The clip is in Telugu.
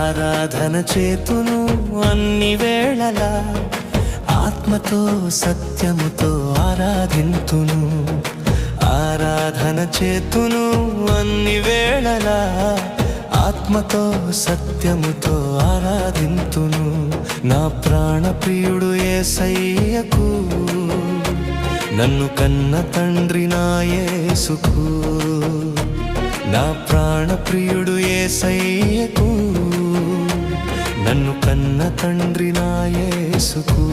ఆరాధన చేతును అన్ని వేళలా, ఆత్మతో సత్యముతో ఆరాధింతును. ఆరాధన చేతును అన్ని వేళలా, ఆత్మతో సత్యముతో ఆరాధింతును. నా ప్రాణ ప్రియుడు యేసయ్యకు, నన్ను కన్న తండ్రి నా యేసుకు. నా ప్రాణ ప్రియుడు యేసయ్యకు, నన్ను కన్న తండ్రి నా యేసుకు.